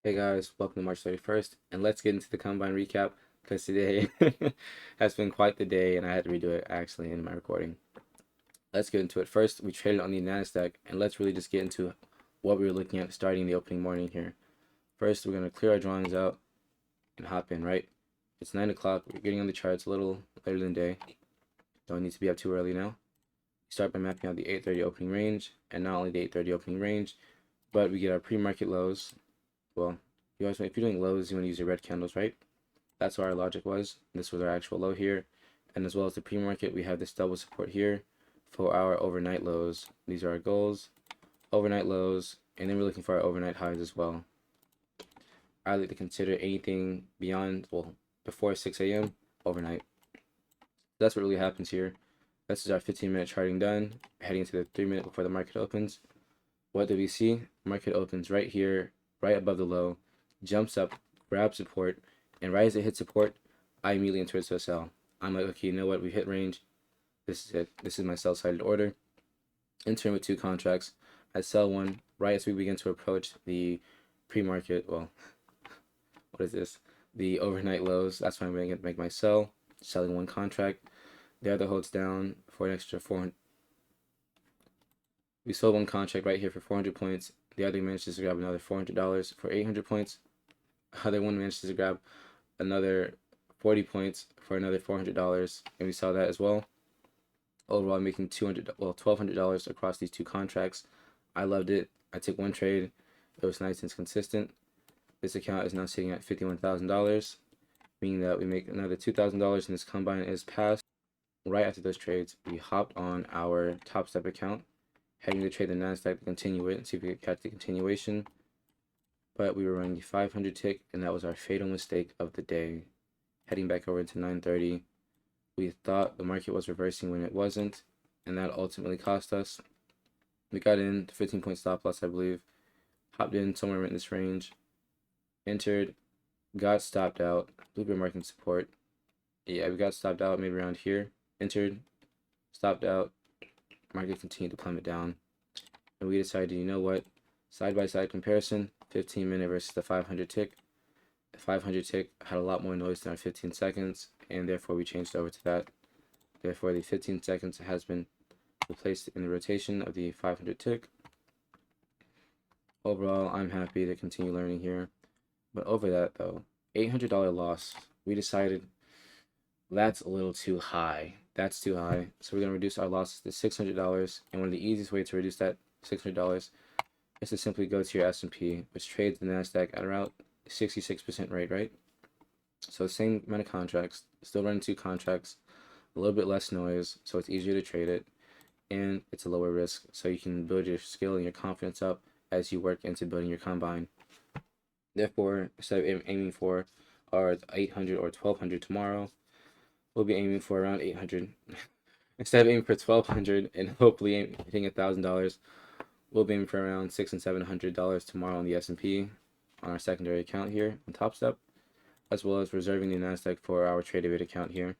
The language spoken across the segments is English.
Hey guys, welcome to March 31st, and let's get into the combine recap because today has been quite the day and I had to redo it actually in my recording. Let's get into it. First, we traded on the NASDAQ, and let's really just get into what we were looking at starting the opening morning here. First, we're going to clear our drawings out and hop in, right? It's 9 o'clock. We're getting on the charts a little later than day. Don't need to be up too early now. Start by mapping out the 8:30 opening range, and not only the 8:30 opening range, but we get our pre-market lows. Well, if you're doing lows, you want to use your red candles, right? That's what our logic was. This was our actual low here. And as well as the pre-market, we have this double support here for our overnight lows. These are our goals, overnight lows, and then we're looking for our overnight highs as well. I like to consider anything beyond, well, before 6 a.m. overnight. That's what really happens here. This is our 15-minute charting done, heading into the 3-minute before the market opens. What do we see? Market opens right here, right above the low, jumps up, grabs support, and right as it hits support, I immediately enter into a sell. I'm like, okay, you know what? We hit range. This is it. This is my sell-sided order. Entering with 2 contracts. I sell one right as we begin to approach the pre-market. Well, what is this? The overnight lows. That's why I'm going to make my sell. Selling 1 contract. The other holds down for an extra 400. We sold 1 contract right here for 400 points. The other manages to grab another $400 for 800 points. Other one manages to grab another 40 points for another $400, and we saw that as well. Overall, making $1,200 across these 2 contracts. I loved it. I took 1 trade. It was nice and consistent. This account is now sitting at $51,000, meaning that we make another $2,000 in this combine is passed. Right after those trades, we hopped on our Top Step account, heading to trade the NASDAQ to continue it and see if we could catch the continuation. But we were running the 500 tick, and that was our fatal mistake of the day. Heading back over into 930, we thought the market was reversing when it wasn't, and that ultimately cost us. We got in 15-point stop loss, I believe, hopped in somewhere in this range, entered, got stopped out, blueprint marking support. Yeah, we got stopped out maybe around here, entered, stopped out, market continued to plummet down, and we decided, you know what, side-by-side comparison, 15-minute versus the 500 tick. The 500 tick had a lot more noise than our 15 seconds, and therefore we changed over to that. Therefore, the 15 seconds has been replaced in the rotation of the 500 tick. Overall, I'm happy to continue learning here. But over that, though, $800 loss, we decided that's a little too high. That's too high. So we're going to reduce our losses to $600. And one of the easiest ways to reduce that $600 is to simply go to your S&P, which trades the NASDAQ at around 66% rate, right? So same amount of contracts, still running 2 contracts, a little bit less noise, so it's easier to trade it, and it's a lower risk, so you can build your skill and your confidence up as you work into building your combine. Therefore, instead of aiming for our 800 or 1200 tomorrow, we'll be aiming for around 800. Instead of aiming for 1200 and hopefully hitting $1,000, we'll be aiming for around $600 and $700 tomorrow on the S&P on our secondary account here on Top Step, as well as reserving the NASDAQ for our Tradovate account here.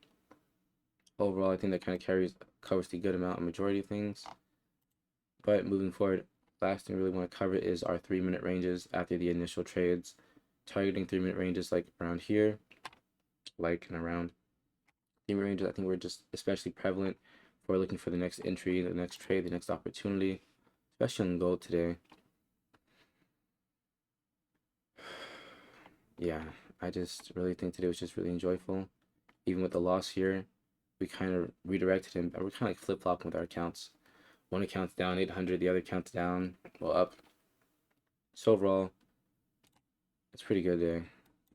Overall, I think that kind of covers the good amount of majority of things. But moving forward, last thing I really want to cover is our 3-minute ranges after the initial trades. Targeting 3-minute ranges like around here, like and around 3-minute ranges, I think we're just especially prevalent if we're looking for the next entry, the next trade, the next opportunity, especially on gold today. Yeah, I just really think today was just really enjoyable. Even with the loss here, we kind of redirected and we're kind of like flip-flopping with our accounts. One account's down 800, the other account's down, well, up. So overall, it's pretty good day.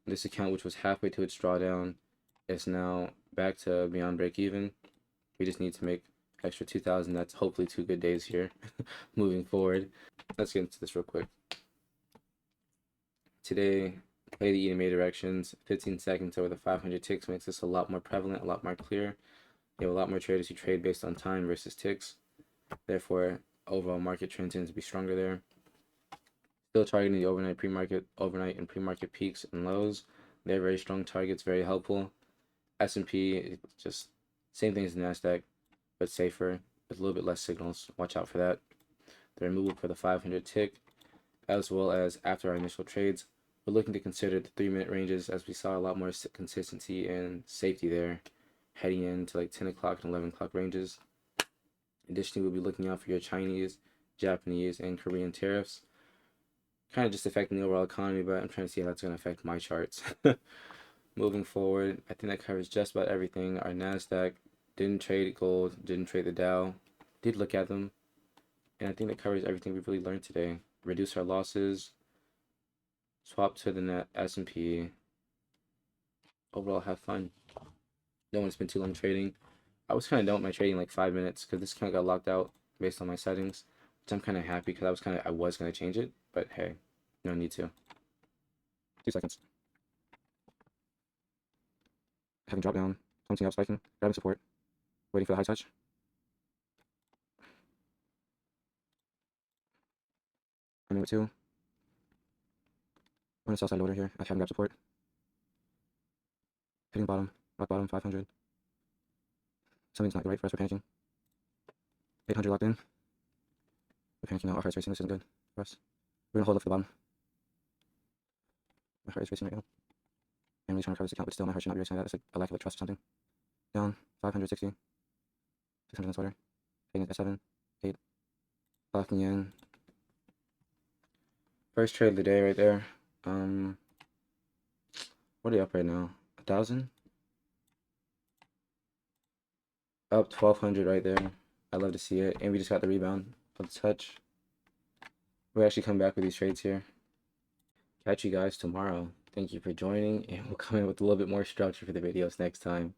This account, which was halfway to its drawdown, is now back to beyond break even. We just need to make extra 2,000. That's hopefully 2 good days here moving forward. Let's get into this real quick. Today, play the EMA directions. 15 seconds over the 500 ticks makes this a lot more prevalent, a lot more clear. You have a lot more traders who trade based on time versus ticks. Therefore, overall market trend tends to be stronger there. Still targeting the overnight and pre-market peaks and lows. They're very strong targets, very helpful. S&P, just same thing as the NASDAQ, but safer, with a little bit less signals. Watch out for that. The removal for the 500 tick, as well as after our initial trades, We're looking to consider the 3-minute ranges as we saw a lot more consistency and safety there heading into like 10 o'clock and 11 o'clock ranges. Additionally, we'll be looking out for your Chinese, Japanese, and Korean tariffs. Kind of just affecting the overall economy, but I'm trying to see how that's going to affect my charts. Moving forward, I think that covers just about everything. Our NASDAQ didn't trade gold, didn't trade the Dow, did look at them. And I think that covers everything we've really learned today. Reduce our losses, swap to the net S&P. Overall, have fun. Don't want to spend too long trading. I was kind of done with my trading like 5 minutes because this kind of got locked out based on my settings, which I'm kind of happy because I was going to change it, but hey, no need to. 2 seconds. Having drop down, something up, spiking, grabbing support, waiting for the high touch. I'm in with 2. On the sell side loader here, I haven't grabbed support. Hitting bottom, rock bottom, 500. Something's not right for us, we're panicking. 800 locked in. We're panicking now, our heart's racing, this isn't good for us. We're gonna hold up for the bottom. My heart is racing right now. I'm really trying to cover this account, but still my heart should not be racing like that. It's like a lack of like trust or something. Down, 560. 600 on sweater. Taking it at 7, 8. Locking in. First trade of the day right there. What are they up right now? 1,000? Up 1,200 right there. I love to see it. And we just got the rebound of the touch. We'll actually come back with these trades here. Catch you guys tomorrow. Thank you for joining, and we'll come in with a little bit more structure for the videos next time.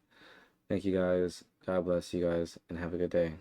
Thank you guys. God bless you guys, and have a good day.